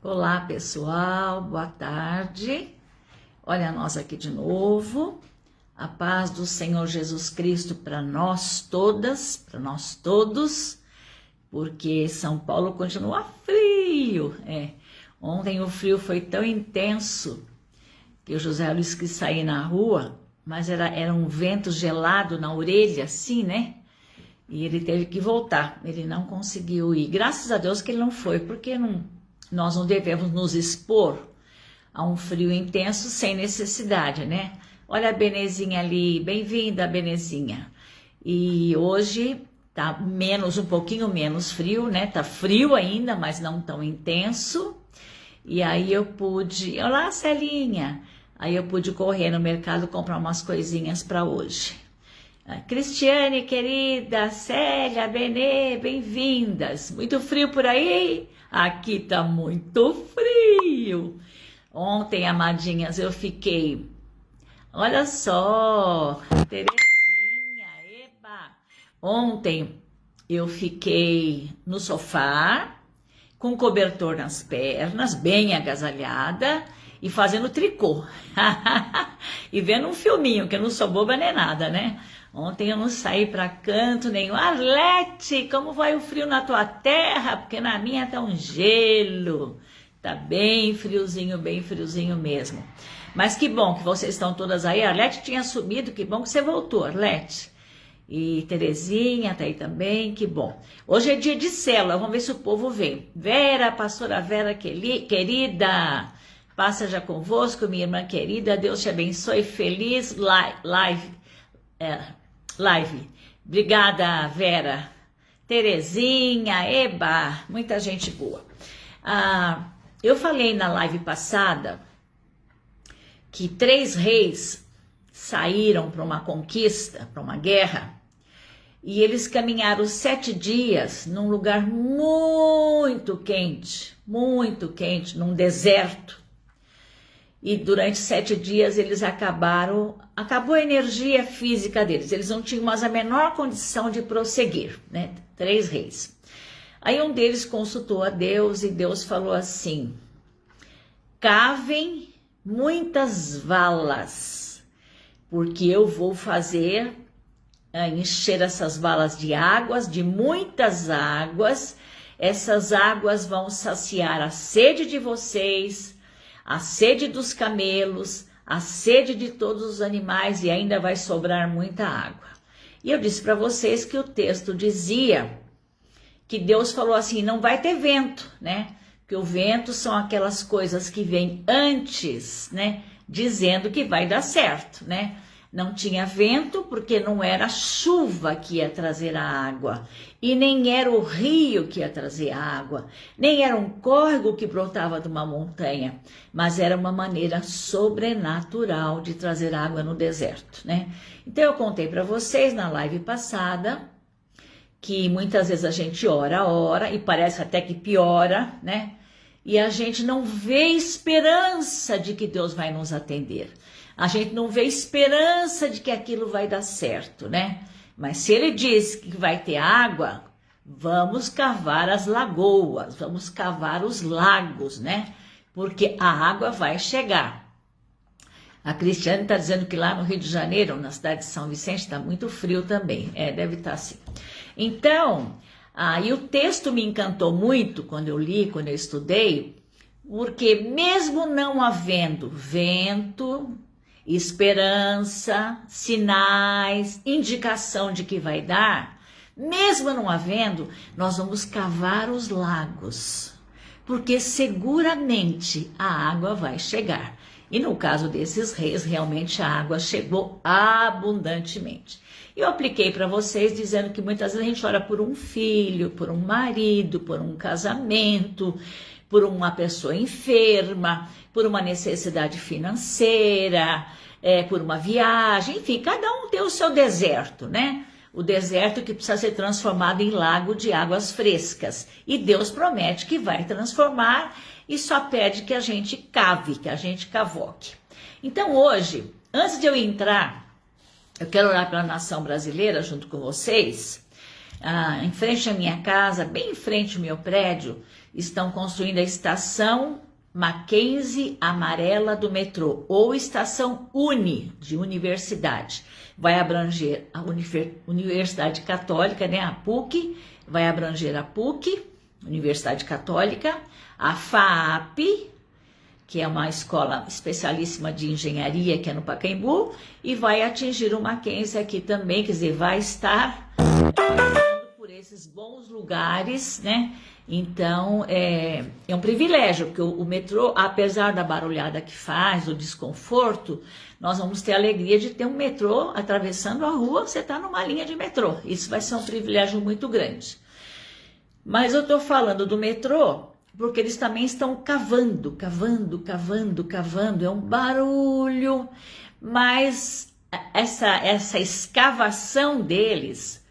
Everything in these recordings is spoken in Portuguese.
Olá, pessoal, boa tarde. Olha nós aqui de novo. A paz do Senhor Jesus Cristo para nós todas, para nós todos, porque São Paulo continua frio. Ontem o frio foi tão intenso que o José Luiz quis sair na rua, mas era um vento gelado na orelha, assim, né? E ele teve que voltar, ele não conseguiu ir. Graças a Deus que ele não foi, porque nós não devemos nos expor a um frio intenso sem necessidade, né? Olha a Benezinha ali, bem-vinda, Benezinha. E hoje tá um pouquinho menos frio, né? Tá frio ainda, mas não tão intenso. E aí eu pude, olá Celinha, aí eu pude correr no mercado comprar umas coisinhas para hoje. Cristiane, querida, Célia, Benê, bem-vindas. Muito frio por aí? Aqui tá muito frio. Ontem, amadinhas, eu fiquei... Olha só, Terezinha, eba! Ontem eu fiquei no sofá, com cobertor nas pernas, bem agasalhada, e fazendo tricô. E vendo um filminho, que eu não sou boba nem nada, né? Ontem eu não saí para canto nenhum. Arlete, como vai o frio na tua terra? Porque na minha tá um gelo. Tá bem friozinho mesmo. Mas que bom que vocês estão todas aí. A Arlete tinha subido, que bom que você voltou, Arlete. E Terezinha tá aí também, que bom. Hoje é dia de célula, vamos ver se o povo vem. Vera, pastora Vera, querida, passa já convosco, minha irmã querida, Deus te abençoe, feliz live. Obrigada, Vera. Terezinha, eba, muita gente boa. Eu falei na live passada que 3 reis saíram para uma conquista, para uma guerra, e eles caminharam 7 dias num lugar muito quente, num deserto. E durante 7 dias eles acabou a energia física deles, eles não tinham mais a menor condição de prosseguir, né? 3 reis. Aí um deles consultou a Deus e Deus falou assim: cavem muitas valas, porque eu vou fazer encher essas valas de muitas águas, essas águas vão saciar a sede de vocês, a sede dos camelos, a sede de todos os animais e ainda vai sobrar muita água. E eu disse para vocês que o texto dizia que Deus falou assim, não vai ter vento, né? Que o vento são aquelas coisas que vêm antes, né? Dizendo que vai dar certo, né? Não tinha vento porque não era a chuva que ia trazer a água, e nem era o rio que ia trazer a água, nem era um córrego que brotava de uma montanha, mas era uma maneira sobrenatural de trazer água no deserto, né? Então eu contei para vocês na live passada que muitas vezes a gente ora e parece até que piora, né? E a gente não vê esperança de que Deus vai nos atender. A gente não vê esperança de que aquilo vai dar certo, né? Mas se ele diz que vai ter água, vamos cavar as lagoas, vamos cavar os lagos, né? Porque a água vai chegar. A Cristiane está dizendo que lá no Rio de Janeiro, na cidade de São Vicente, está muito frio também. Deve estar assim. Então, e o texto me encantou muito quando eu li, quando eu estudei, porque mesmo não havendo vento, esperança, sinais, indicação de que vai dar, mesmo não havendo, nós vamos cavar os lagos, porque seguramente a água vai chegar. E no caso desses reis, realmente a água chegou abundantemente. Eu apliquei para vocês dizendo que muitas vezes a gente ora por um filho, por um marido, por um casamento, por uma pessoa enferma, por uma necessidade financeira, por uma viagem, enfim, cada um tem o seu deserto, né? O deserto que precisa ser transformado em lago de águas frescas. E Deus promete que vai transformar e só pede que a gente cave, que a gente cavoque. Então hoje, antes de eu entrar, eu quero orar pela nação brasileira junto com vocês. Em frente à minha casa, bem em frente ao meu prédio, estão construindo a estação Mackenzie amarela do metrô, ou estação Uni, de universidade. Vai abranger a Universidade Católica, né, a PUC, vai abranger a PUC, Universidade Católica, a FAAP, que é uma escola especialíssima de engenharia, que é no Pacaembu, e vai atingir o Mackenzie aqui também, quer dizer, vai estar por esses bons lugares, né? Então, é um privilégio, porque o metrô, apesar da barulhada que faz, do desconforto, nós vamos ter a alegria de ter um metrô atravessando a rua, você está numa linha de metrô. Isso vai ser um privilégio muito grande. Mas eu estou falando do metrô porque eles também estão cavando. É um barulho, mas essa escavação deles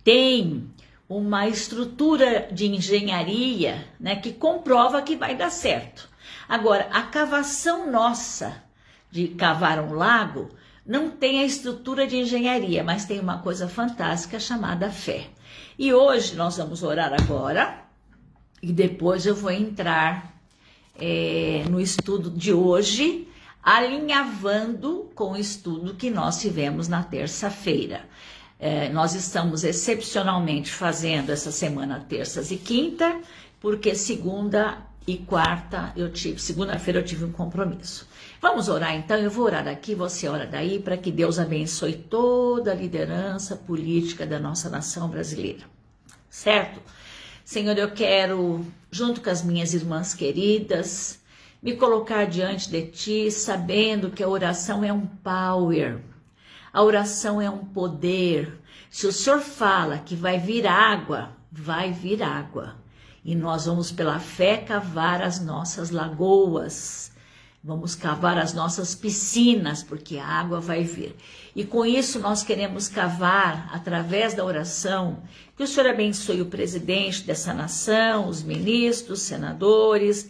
tem uma estrutura de engenharia, né, que comprova que vai dar certo. Agora, a cavação nossa de cavar um lago não tem a estrutura de engenharia, mas tem uma coisa fantástica chamada fé. E hoje nós vamos orar agora e depois eu vou entrar no estudo de hoje, alinhavando com o estudo que nós tivemos na terça-feira. Nós estamos excepcionalmente fazendo essa semana terças e quinta, porque segunda e quarta segunda-feira eu tive um compromisso. Vamos orar então, eu vou orar aqui, você ora daí, para que Deus abençoe toda a liderança política da nossa nação brasileira, certo? Senhor, eu quero, junto com as minhas irmãs queridas, me colocar diante de Ti, sabendo que a oração é um power. A oração é um poder. Se o Senhor fala que vai vir água, vai vir água. E nós vamos pela fé cavar as nossas lagoas. Vamos cavar as nossas piscinas, porque a água vai vir. E com isso nós queremos cavar, através da oração, que o Senhor abençoe o presidente dessa nação, os ministros, senadores,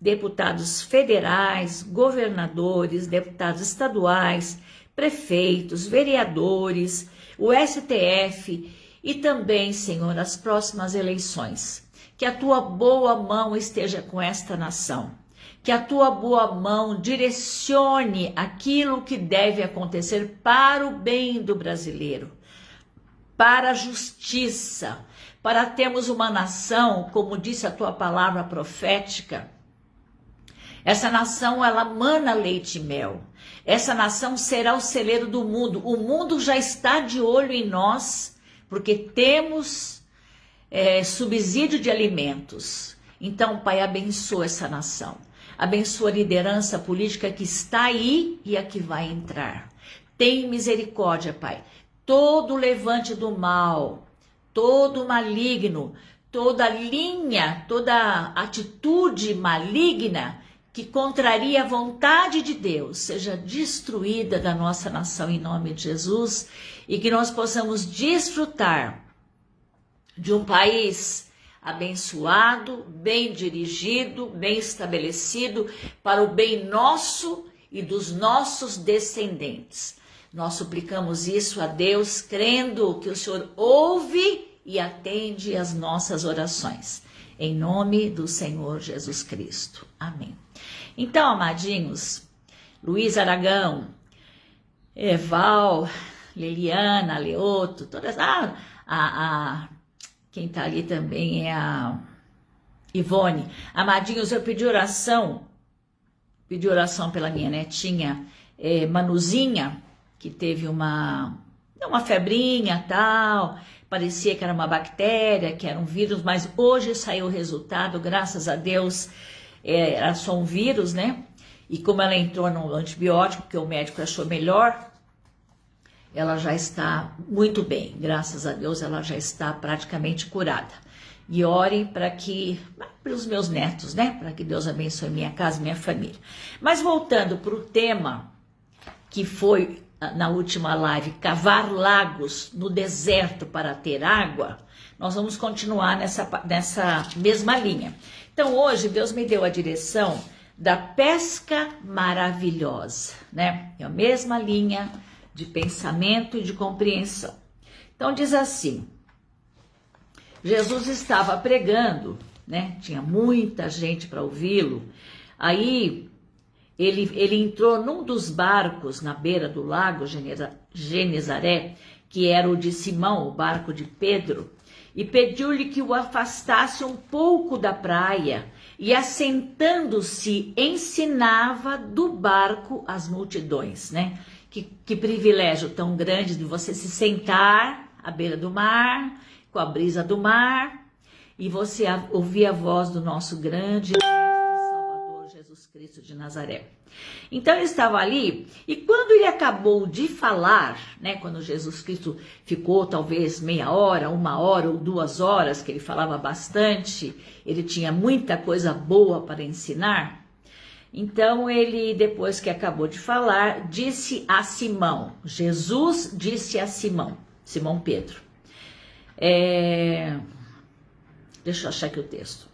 deputados federais, governadores, deputados estaduais, prefeitos, vereadores, o STF e também, Senhor, as próximas eleições. Que a Tua boa mão esteja com esta nação. Que a Tua boa mão direcione aquilo que deve acontecer para o bem do brasileiro, para a justiça, para termos uma nação, como disse a Tua palavra profética. Essa nação, ela mana leite e mel. Essa nação será o celeiro do mundo. O mundo já está de olho em nós, porque temos subsídio de alimentos. Então, Pai, abençoa essa nação. Abençoa a liderança política que está aí e a que vai entrar. Tem misericórdia, Pai. Todo levante do mal, todo maligno, toda linha, toda atitude maligna que contraria a vontade de Deus, seja destruída da nossa nação em nome de Jesus, e que nós possamos desfrutar de um país abençoado, bem dirigido, bem estabelecido, para o bem nosso e dos nossos descendentes. Nós suplicamos isso a Deus, crendo que o Senhor ouve e atende as nossas orações. Em nome do Senhor Jesus Cristo. Amém. Então, amadinhos, Luiz Aragão, Val, Liliana, Leoto, todas, quem está ali também é a Ivone. Amadinhos, eu pedi oração pela minha netinha Manuzinha, que teve uma febrinha tal, parecia que era uma bactéria, que era um vírus, mas hoje saiu o resultado, graças a Deus, era só um vírus, né? E como ela entrou no antibiótico, que o médico achou melhor, ela já está muito bem, graças a Deus, ela já está praticamente curada. E orem para os meus netos, né? Para que Deus abençoe minha casa, minha família. Mas voltando para o tema que foi na última live, cavar lagos no deserto para ter água, nós vamos continuar nessa mesma linha. Então hoje Deus me deu a direção da pesca maravilhosa, né? É a mesma linha de pensamento e de compreensão. Então diz assim: Jesus estava pregando né? Tinha muita gente para ouvi-lo. Aí ele entrou num dos barcos na beira do lago Genezaré, que era o de Simão, o barco de Pedro, e pediu-lhe que o afastasse um pouco da praia, e assentando-se ensinava do barco as multidões, né? Que privilégio tão grande de você se sentar à beira do mar, com a brisa do mar, e você ouvir a voz do nosso grande Salvador Jesus Cristo de Nazaré. Então ele estava ali, e quando ele acabou de falar, né, quando Jesus Cristo ficou talvez meia hora, 1 hora ou 2 horas, que ele falava bastante, ele tinha muita coisa boa para ensinar. Então ele, depois que acabou de falar, disse a Simão, Jesus disse a Simão Pedro, deixa eu achar aqui o texto.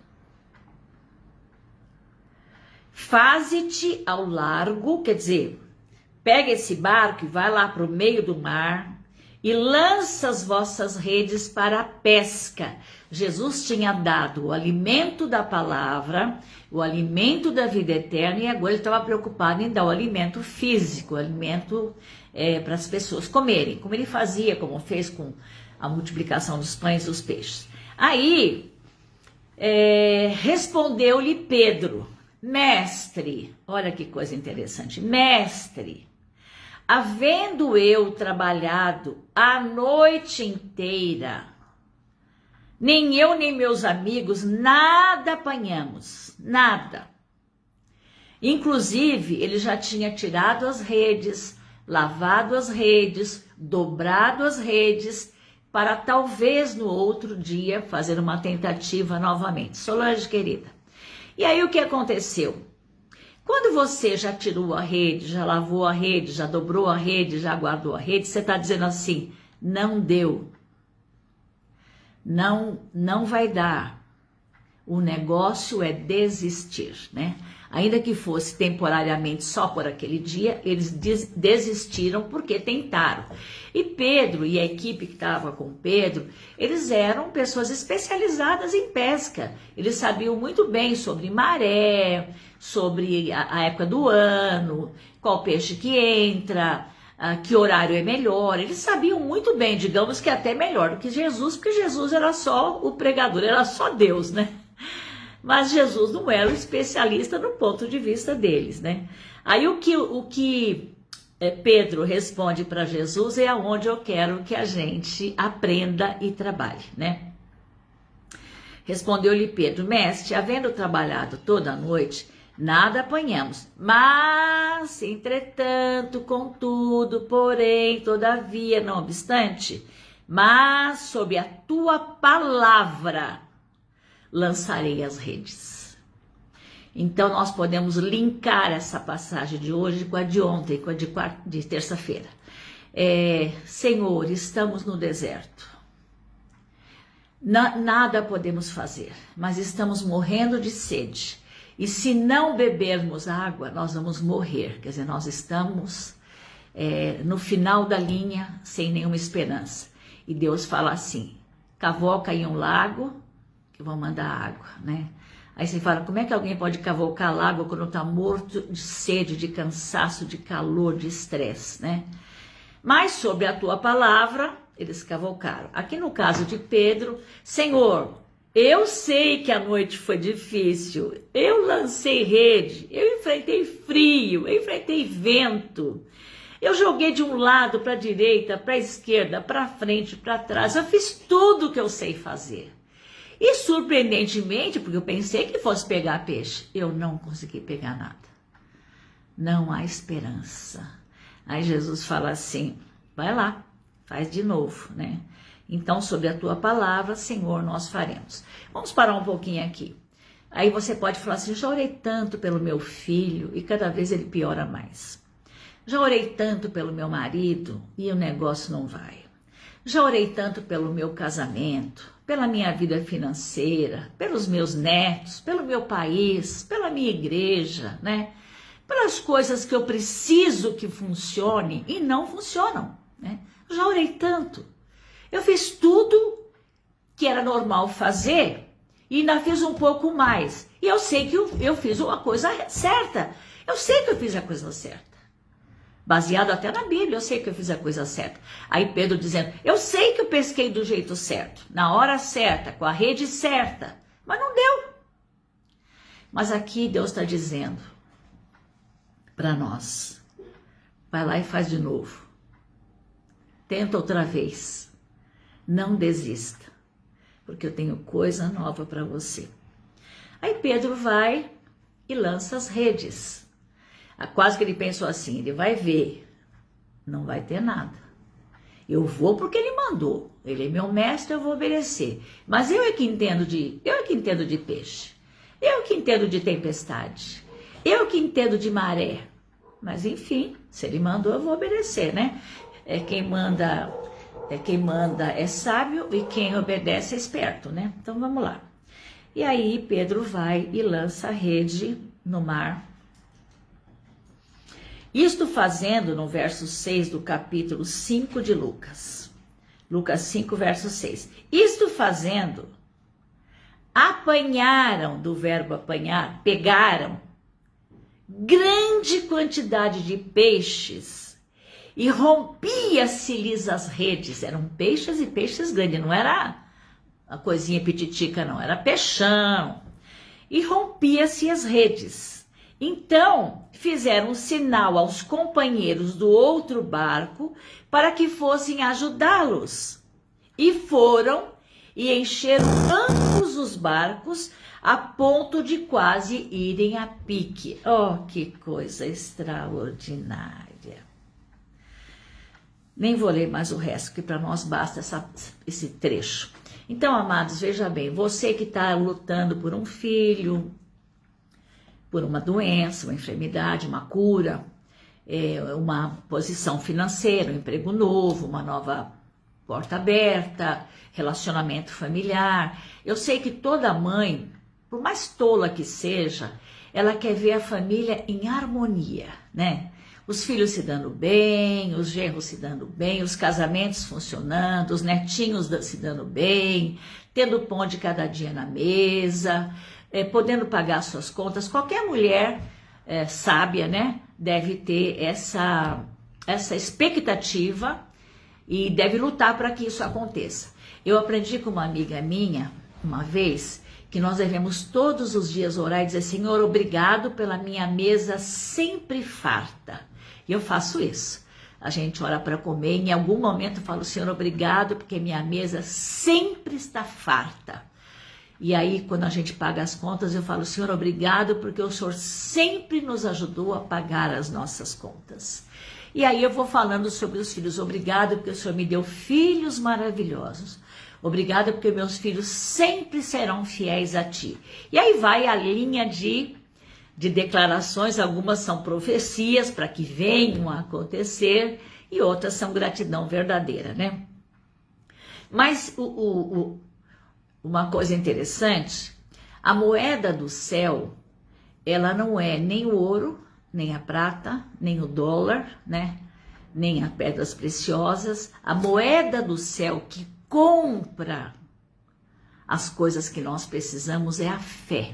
Faze-te ao largo, quer dizer, pega esse barco e vai lá para o meio do mar e lança as vossas redes para a pesca. Jesus tinha dado o alimento da palavra, o alimento da vida eterna, e agora ele estava preocupado em dar o alimento físico, o alimento para as pessoas comerem, como ele fazia, como fez com a multiplicação dos pães e dos peixes. Aí, respondeu-lhe Pedro, mestre, olha que coisa interessante, mestre, havendo eu trabalhado a noite inteira, nem eu nem meus amigos nada apanhamos, nada. Inclusive, ele já tinha tirado as redes, lavado as redes, dobrado as redes, para talvez no outro dia fazer uma tentativa novamente. Solange, querida, e aí o que aconteceu? Quando você já tirou a rede, já lavou a rede, já dobrou a rede, já guardou a rede, você está dizendo assim, não deu, não vai dar. O negócio é desistir, né? Ainda que fosse temporariamente só por aquele dia, eles desistiram porque tentaram. E Pedro e a equipe que estava com Pedro, eles eram pessoas especializadas em pesca. Eles sabiam muito bem sobre maré, sobre a época do ano, qual peixe que entra, que horário é melhor. Eles sabiam muito bem, digamos que até melhor do que Jesus, porque Jesus era só o pregador, era só Deus, né? Mas Jesus não era o especialista no ponto de vista deles, né? Aí o que Pedro responde para Jesus é aonde eu quero que a gente aprenda e trabalhe, né? Respondeu-lhe Pedro, mestre, havendo trabalhado toda a noite, nada apanhamos, mas, entretanto, contudo, porém, todavia, não obstante, mas sob a tua palavra lançarei as redes. Então nós podemos linkar essa passagem de hoje com a de ontem, com a de terça-feira. Senhor, estamos no deserto. Nada podemos fazer, mas estamos morrendo de sede. E se não bebermos água, nós vamos morrer. Quer dizer, nós estamos no final da linha, sem nenhuma esperança. E Deus fala assim, cavoca em um lago, que vão mandar água, né? Aí você fala, como é que alguém pode cavocar água quando está morto de sede, de cansaço, de calor, de estresse, né? Mas sobre a tua palavra, eles cavocaram. Aqui no caso de Pedro, Senhor, eu sei que a noite foi difícil, eu lancei rede, eu enfrentei frio, eu enfrentei vento, eu joguei de um lado para a direita, para a esquerda, para frente, para trás, eu fiz tudo o que eu sei fazer. E surpreendentemente, porque eu pensei que fosse pegar peixe, eu não consegui pegar nada. Não há esperança. Aí Jesus fala assim, vai lá, faz de novo, né? Então, sobre a tua palavra, Senhor, nós faremos. Vamos parar um pouquinho aqui. Aí você pode falar assim, já orei tanto pelo meu filho e cada vez ele piora mais. Já orei tanto pelo meu marido e o negócio não vai. Já orei tanto pelo meu casamento, pela minha vida financeira, pelos meus netos, pelo meu país, pela minha igreja, né? Pelas coisas que eu preciso que funcionem e não funcionam, né? Eu já orei tanto. Eu fiz tudo que era normal fazer E ainda fiz um pouco mais. E eu sei que eu fiz uma coisa certa. Eu sei que eu fiz a coisa certa. Baseado até na Bíblia, eu sei que eu fiz a coisa certa. Aí Pedro dizendo, eu sei que eu pesquei do jeito certo, na hora certa, com a rede certa, mas não deu. Mas aqui Deus está dizendo para nós, vai lá e faz de novo. Tenta outra vez. Não desista, porque eu tenho coisa nova para você. Aí Pedro vai e lança as redes. Quase que ele pensou assim, ele vai ver, não vai ter nada. Eu vou porque ele mandou, ele é meu mestre, eu vou obedecer. Mas eu é que entendo de peixe, eu que entendo de tempestade, eu que entendo de maré. Mas enfim, se ele mandou, eu vou obedecer, né? Quem manda é sábio e quem obedece é esperto, né? Então vamos lá. E aí Pedro vai e lança a rede no mar. Isto fazendo no verso 6 do capítulo 5 de Lucas. Lucas 5, verso 6. Isto fazendo, apanharam, do verbo apanhar, pegaram grande quantidade de peixes e rompia-se-lhes as redes. Eram peixes e peixes grandes, não era a coisinha pititica, não, era peixão. E rompia-se as redes. Então, fizeram um sinal aos companheiros do outro barco para que fossem ajudá-los. E foram e encheram ambos os barcos a ponto de quase irem a pique. Oh, que coisa extraordinária! Nem vou ler mais o resto, que para nós basta esse trecho. Então, amados, veja bem, você que está lutando por um filho, por uma doença, uma enfermidade, uma cura, uma posição financeira, um emprego novo, uma nova porta aberta, relacionamento familiar. Eu sei que toda mãe, por mais tola que seja, ela quer ver a família em harmonia, né? Os filhos se dando bem, os genros se dando bem, os casamentos funcionando, os netinhos se dando bem, tendo pão de cada dia na mesa, podendo pagar suas contas. Qualquer mulher sábia, né, deve ter essa expectativa e deve lutar para que isso aconteça. Eu aprendi com uma amiga minha, uma vez, que nós devemos todos os dias orar e dizer, Senhor, obrigado pela minha mesa sempre farta. E eu faço isso. A gente ora para comer e em algum momento eu falo, Senhor, obrigado porque minha mesa sempre está farta. E aí, quando a gente paga as contas, eu falo, Senhor, obrigado, porque o Senhor sempre nos ajudou a pagar as nossas contas. E aí eu vou falando sobre os filhos, obrigado, porque o Senhor me deu filhos maravilhosos. Obrigado, porque meus filhos sempre serão fiéis a Ti. E aí vai a linha de declarações, algumas são profecias para que venham a acontecer, e outras são gratidão verdadeira, né? Mas uma coisa interessante, a moeda do céu, ela não é nem o ouro, nem a prata, nem o dólar, né? Nem as pedras preciosas. A moeda do céu que compra as coisas que nós precisamos é a fé.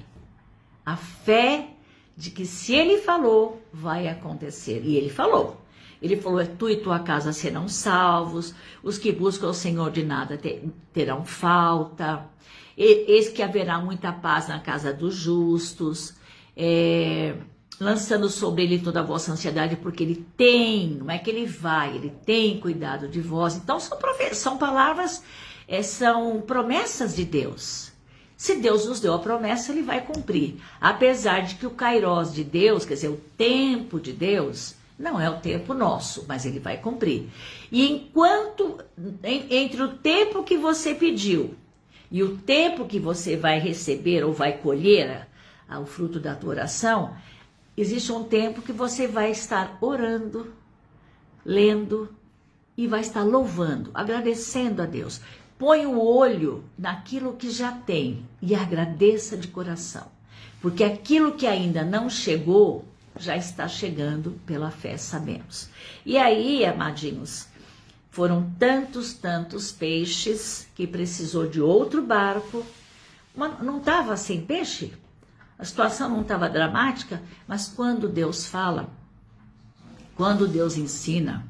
A fé de que se Ele falou, vai acontecer. E Ele falou. Ele falou, tu e tua casa serão salvos, os que buscam o Senhor de nada terão falta, eis que haverá muita paz na casa dos justos, lançando sobre Ele toda a vossa ansiedade, porque Ele tem, não é que Ele vai, Ele tem cuidado de vós. Então são palavras, são promessas de Deus. Se Deus nos deu a promessa, Ele vai cumprir. Apesar de que o Kairos de Deus, quer dizer, o tempo de Deus, não é o tempo nosso, mas Ele vai cumprir. E entre o tempo que você pediu e o tempo que você vai receber ou vai colher o fruto da tua oração, existe um tempo que você vai estar orando, lendo e vai estar louvando, agradecendo a Deus. Põe o olho naquilo que já tem e agradeça de coração, porque aquilo que ainda não chegou, já está chegando pela fé, sabemos. E aí, amadinhos, foram tantos peixes que precisou de outro barco não estava sem peixe, a situação não estava dramática, mas quando Deus fala, quando Deus ensina,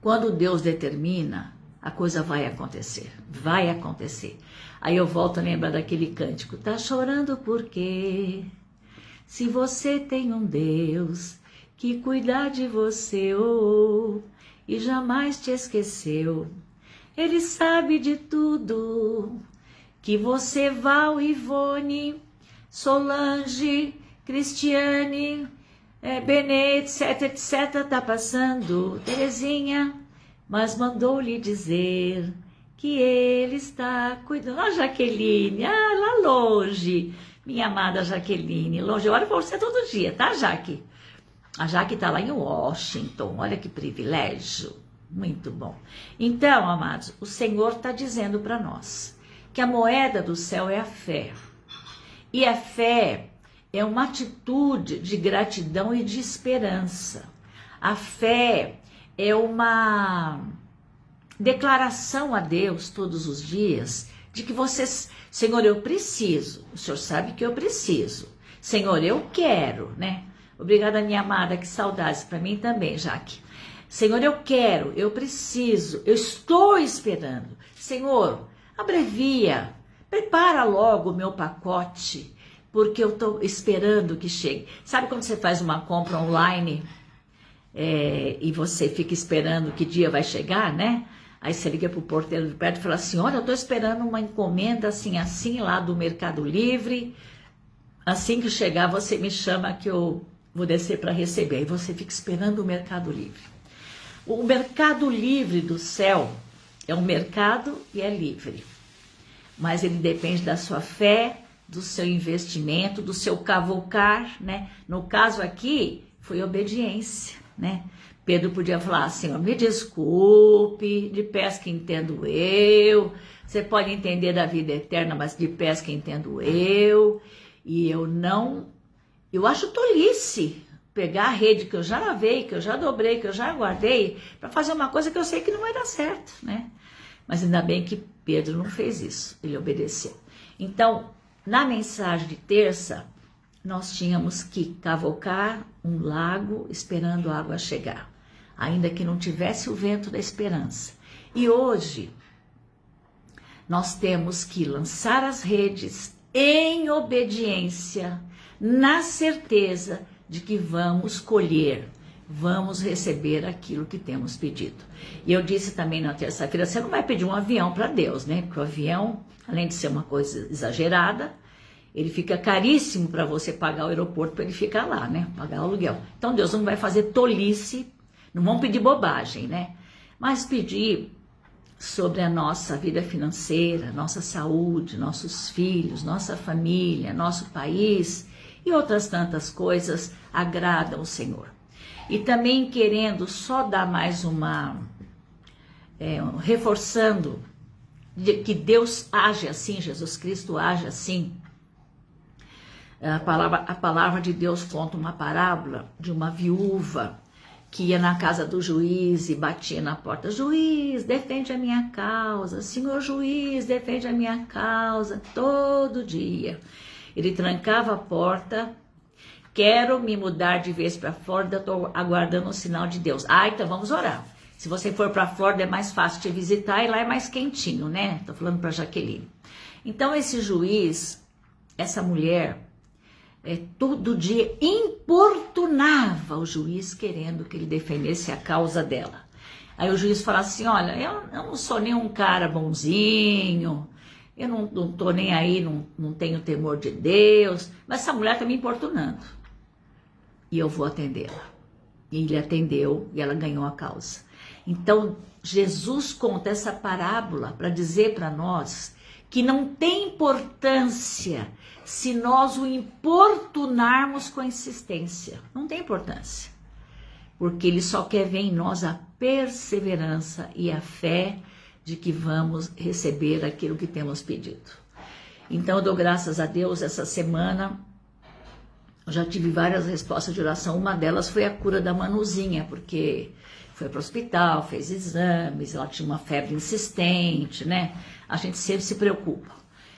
quando Deus determina, a coisa vai acontecer, vai acontecer. Aí eu volto a lembrar daquele cântico, tá chorando por quê? Se você tem um Deus que cuida de você, e jamais te esqueceu, Ele sabe de tudo, que você, Val, Ivone, Solange, Cristiane, Benê, etc, tá passando, Terezinha, mas mandou lhe dizer que Ele está cuidando. Ó, Jaqueline, lá longe, minha amada Jaqueline, longe. Eu olho para você todo dia, tá, Jaque? A Jaque está lá em Washington, olha que privilégio, muito bom. Então, amados, o Senhor está dizendo para nós que a moeda do céu é a fé. E a fé é uma atitude de gratidão e de esperança. A fé é uma declaração a Deus todos os dias de que vocês, Senhor, eu preciso, o Senhor sabe que eu preciso, Senhor, eu quero, né? Obrigada, minha amada, que saudades para mim também, Jaque. Senhor, eu quero, eu preciso, eu estou esperando. Senhor, abrevia, prepara logo o meu pacote, porque eu estou esperando que chegue. Sabe quando você faz uma compra online e você fica esperando que dia vai chegar, né? Aí você liga para o porteiro de perto e fala assim, olha, eu estou esperando uma encomenda assim, lá do Mercado Livre. Assim que chegar, você me chama que eu vou descer para receber. Aí você fica esperando o Mercado Livre. O Mercado Livre do céu é um mercado e é livre. Mas ele depende da sua fé, do seu investimento, do seu cavucar, né? No caso aqui, foi obediência, né? Pedro podia falar, Senhor, me desculpe, de pesca entendo eu. Você pode entender da vida eterna, mas de pesca entendo eu. E eu acho tolice pegar a rede que eu já lavei, que eu já dobrei, que eu já guardei, para fazer uma coisa que eu sei que não vai dar certo, né? Mas ainda bem que Pedro não fez isso, ele obedeceu. Então, na mensagem de terça, nós tínhamos que cavocar um lago esperando a água chegar, ainda que não tivesse o vento da esperança. E hoje, nós temos que lançar as redes em obediência, na certeza de que vamos colher, vamos receber aquilo que temos pedido. E eu disse também na terça-feira, você não vai pedir um avião para Deus, né? Porque o avião, além de ser uma coisa exagerada, ele fica caríssimo para você pagar o aeroporto para ele ficar lá, né? Pagar o aluguel. Então Deus não vai fazer tolice, não vão pedir bobagem, né? Mas pedir sobre a nossa vida financeira, nossa saúde, nossos filhos, nossa família, nosso país e outras tantas coisas agradam o Senhor. E também querendo só dar mais reforçando de que Deus age assim, Jesus Cristo age assim. A palavra de Deus conta uma parábola de uma viúva que ia na casa do juiz e batia na porta. Juiz, defende a minha causa. Senhor juiz, defende a minha causa. Todo dia. Ele trancava a porta. Quero me mudar de vez para Flórida, estou aguardando o sinal de Deus. Então vamos orar. Se você for para Flórida é mais fácil te visitar e lá é mais quentinho, né? Estou falando para Jaqueline. Então esse juiz, essa mulher, todo dia importunava o juiz querendo que ele defendesse a causa dela. Aí o juiz falava assim, olha, eu não sou nenhum cara bonzinho, eu não tô nem aí, não tenho temor de Deus, mas essa mulher está me importunando. E eu vou atendê-la. E ele atendeu e ela ganhou a causa. Então, Jesus conta essa parábola para dizer para nós que não tem importância se nós o importunarmos com insistência. Não tem importância. Porque ele só quer ver em nós a perseverança e a fé de que vamos receber aquilo que temos pedido. Então, eu dou graças a Deus essa semana. Eu já tive várias respostas de oração. Uma delas foi a cura da Manuzinha, porque foi para o hospital, fez exames, ela tinha uma febre insistente, né? A gente sempre se preocupa.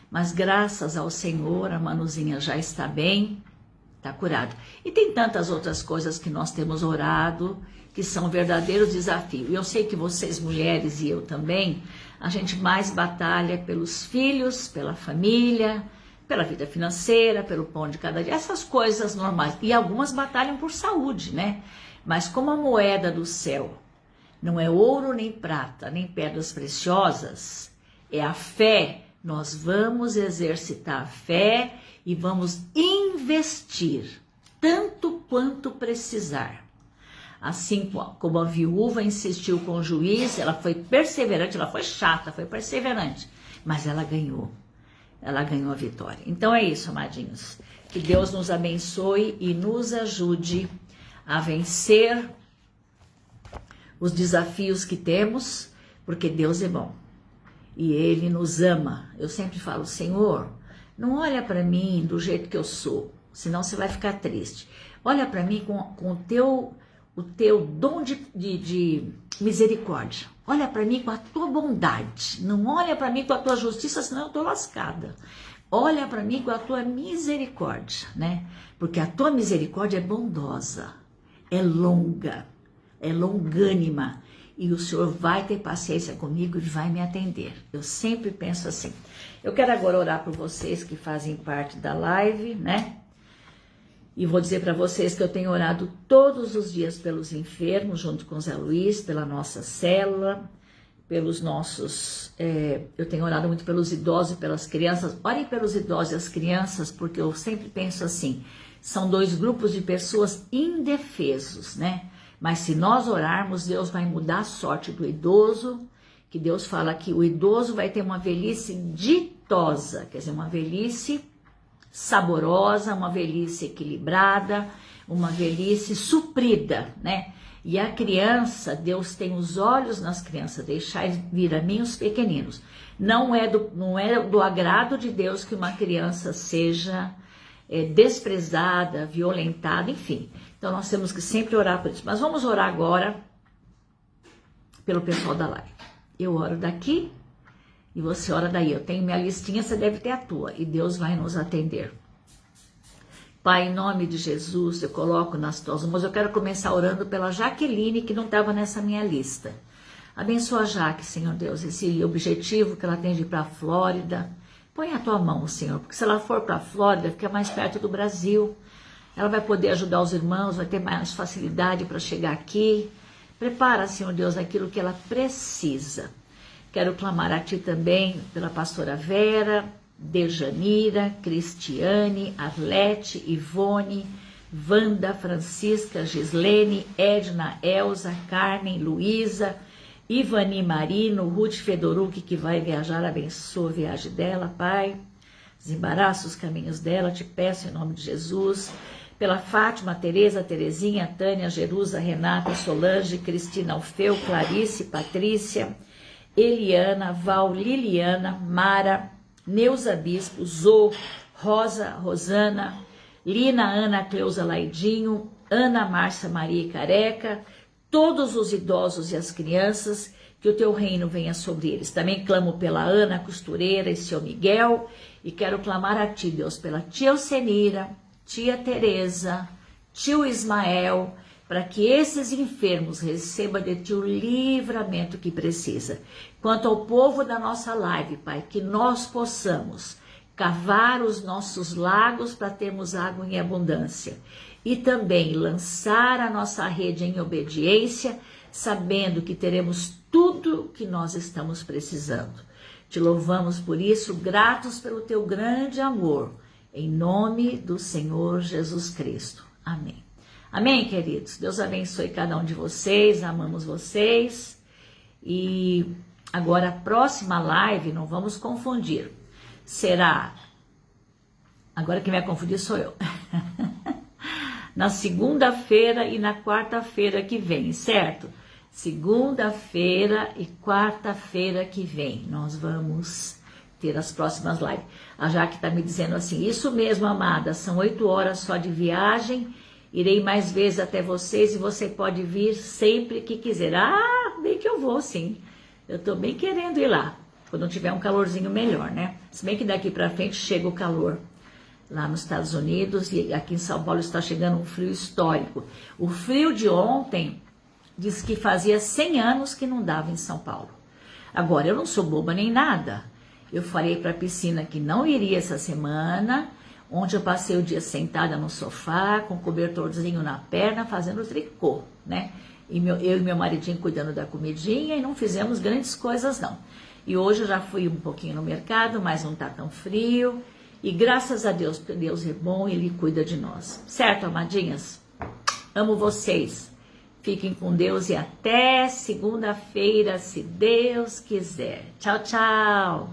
mas graças ao Senhor, a Manuzinha já está bem, está curada. E tem tantas outras coisas que nós temos orado, que são verdadeiros desafios. E eu sei que vocês, mulheres, e eu também, a gente mais batalha pelos filhos, pela família, pela vida financeira, pelo pão de cada dia, essas coisas normais. E algumas batalham por saúde, né? Mas como a moeda do céu não é ouro nem prata, nem pedras preciosas, é a fé. Nós vamos exercitar a fé e vamos investir tanto quanto precisar. Assim como a viúva insistiu com o juiz, ela foi perseverante, ela foi chata, foi perseverante, mas ela ganhou a vitória. Então é isso, amadinhos, que Deus nos abençoe e nos ajude a vencer os desafios que temos, porque Deus é bom e Ele nos ama. Eu sempre falo, Senhor, não olha para mim do jeito que eu sou, senão você vai ficar triste. Olha para mim com o teu dom de misericórdia. Olha para mim com a tua bondade. Não olha para mim com a tua justiça, senão eu estou lascada. Olha para mim com a tua misericórdia, né? Porque a tua misericórdia é bondosa, é longa, é longânima. E o Senhor vai ter paciência comigo e vai me atender. Eu sempre penso assim. Eu quero agora orar por vocês que fazem parte da live, né? E vou dizer para vocês que eu tenho orado todos os dias pelos enfermos, junto com o Zé Luiz, pela nossa célula, pelos nossos... eu tenho orado muito pelos idosos e pelas crianças. Orem pelos idosos e as crianças, porque eu sempre penso assim, são dois grupos de pessoas indefesos, né? Mas se nós orarmos, Deus vai mudar a sorte do idoso, que Deus fala que o idoso vai ter uma velhice ditosa, quer dizer, uma velhice saborosa, uma velhice equilibrada, uma velhice suprida, né? E a criança, Deus tem os olhos nas crianças, deixar vir a mim os pequeninos. Não é do agrado de Deus que uma criança seja desprezada, violentada, enfim. Então nós temos que sempre orar por isso. Mas vamos orar agora pelo pessoal da live. Eu oro daqui e você ora daí. Eu tenho minha listinha, você deve ter a tua. E Deus vai nos atender. Pai, em nome de Jesus, eu coloco nas tuas mãos. Eu quero começar orando pela Jaqueline, que não estava nessa minha lista. Abençoa a Jaque, Senhor Deus, esse objetivo que ela tem de ir para a Flórida. Põe a tua mão, Senhor, porque se ela for para a Flórida, fica mais perto do Brasil. Ela vai poder ajudar os irmãos, vai ter mais facilidade para chegar aqui. Prepara, Senhor Deus, aquilo que ela precisa. Quero clamar a Ti também pela pastora Vera, Dejanira, Cristiane, Arlete, Ivone, Wanda, Francisca, Gislene, Edna, Elza, Carmen, Luísa, Ivani Marino, Ruth Fedorucci, que vai viajar, abençoa a viagem dela, Pai. Desembaraça os caminhos dela, te peço em nome de Jesus. Pela Fátima, Tereza, Terezinha, Tânia, Jerusa, Renata, Solange, Cristina Alfeu, Clarice, Patrícia, Eliana, Val, Liliana, Mara, Neuza Bispo, Zô, Rosa, Rosana, Lina, Ana, Cleusa Laidinho, Ana, Márcia, Maria e Careca, todos os idosos e as crianças, que o teu reino venha sobre eles. Também clamo pela Ana Costureira e seu Miguel, e quero clamar a Ti, Deus, pela tia Alcenira, tia Teresa, tio Ismael, para que esses enfermos recebam de Ti o livramento que precisa. Quanto ao povo da nossa live, Pai, que nós possamos cavar os nossos lagos para termos água em abundância e também lançar a nossa rede em obediência, sabendo que teremos tudo que nós estamos precisando. Te louvamos por isso, gratos pelo Teu grande amor, em nome do Senhor Jesus Cristo. Amém. Amém, queridos? Deus abençoe cada um de vocês, amamos vocês. E agora a próxima live, não vamos confundir, será... Agora quem vai confundir sou eu. Na segunda-feira e na quarta-feira que vem, certo? Segunda-feira e quarta-feira que vem, nós vamos ter as próximas lives. A Jaque está me dizendo assim, isso mesmo, amada, são 8 horas só de viagem, irei mais vezes até vocês e você pode vir sempre que quiser. Ah, bem que eu vou, sim. Eu estou bem querendo ir lá. quando tiver um calorzinho melhor, né? Se bem que daqui para frente chega o calor lá nos Estados Unidos e aqui em São Paulo está chegando um frio histórico. O frio de ontem diz que fazia 100 anos que não dava em São Paulo. Agora, eu não sou boba nem nada. Eu falei para a piscina que não iria essa semana, onde eu passei o dia sentada no sofá, com um cobertorzinho na perna, fazendo tricô, né? E eu e meu maridinho cuidando da comidinha e não fizemos grandes coisas, não. E hoje eu já fui um pouquinho no mercado, mas não tá tão frio. E graças a Deus, porque Deus é bom e Ele cuida de nós. Certo, amadinhas? Amo vocês. Fiquem com Deus e até segunda-feira, se Deus quiser. Tchau, tchau.